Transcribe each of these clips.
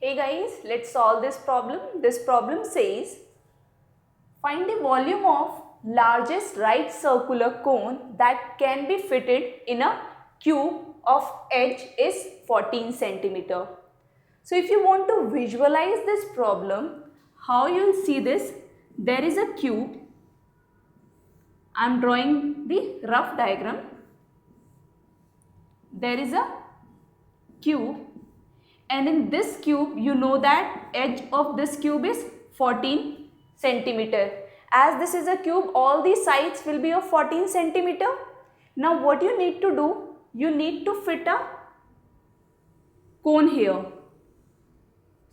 Hey guys, let's solve this problem. This problem says, find the volume of largest right circular cone that can be fitted in a cube of edge is 14 centimeter. So if you want to visualize this problem, how you'll see this? There is a cube. I am drawing the rough diagram. There is a cube, and in this cube you know that edge of this cube is 14 centimeter. As this is a cube, all the sides will be of 14 centimeter. Now what you need to do, you need to fit a cone here.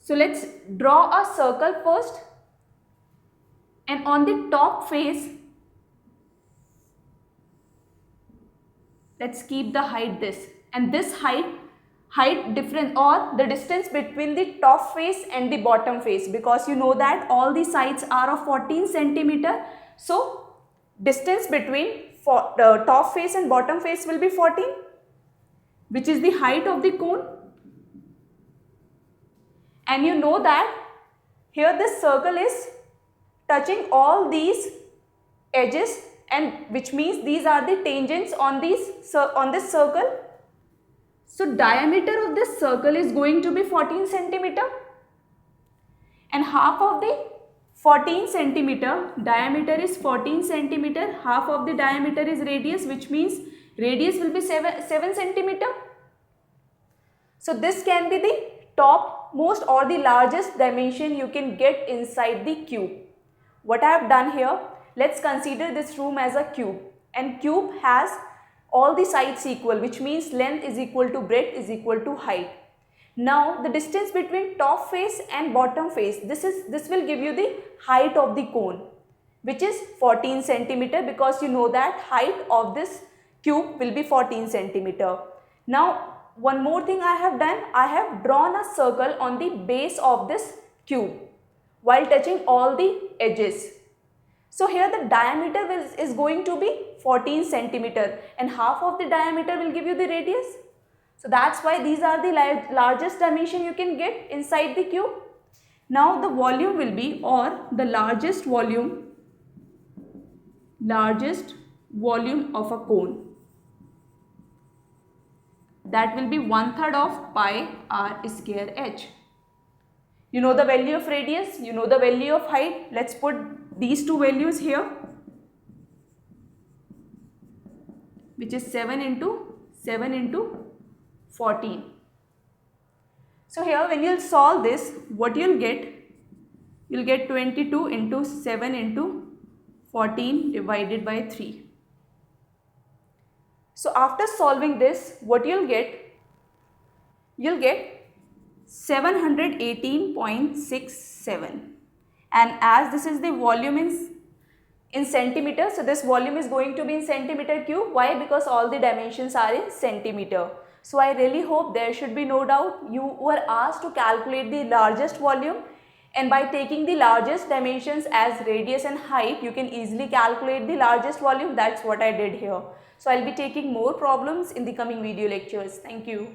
So let's draw a circle first, and on the top face, let's keep the height this, and this height difference or the distance between the top face and the bottom face, because you know that all the sides are of 14 centimeter. So distance between the top face and bottom face will be 14, which is the height of the cone. And you know that here this circle is touching all these edges, and which means these are the tangents on this circle. So diameter of this circle is going to be 14 centimeter, and half of the 14 centimeter diameter is 14 centimeter. Half of the diameter is radius, which means radius will be 7 centimeter. So this can be the topmost or the largest dimension you can get inside the cube. What I have done here, let's consider this room as a cube, and cube has all the sides equal, which means length is equal to breadth is equal to height. Now the distance between top face and bottom face, this will give you the height of the cone, which is 14 centimeter, because you know that height of this cube will be 14 centimeter. Now one more thing I have done, I have drawn a circle on the base of this cube while touching all the edges. So here the diameter is going to be 14 centimeter, and half of the diameter will give you the radius. So that's why these are the largest dimension you can get inside the cube. Now the volume will be, or the largest volume of a cone, that will be 1/3 of pi r square h. You know the value of radius, you know the value of height. Let's put these two values here, which is 7 into 14. So here when you'll solve this, what you'll get 22 into 7 into 14 divided by 3. So after solving this, what you'll get 718.67, and as this is the volume in centimeter, so this volume is going to be in centimeter cube. Why? Because all the dimensions are in centimeter. So I really hope there should be no doubt. You were asked to calculate the largest volume, and by taking the largest dimensions as radius and height, you can easily calculate the largest volume. That's what I did here. So I'll be taking more problems in the coming video lectures. Thank you.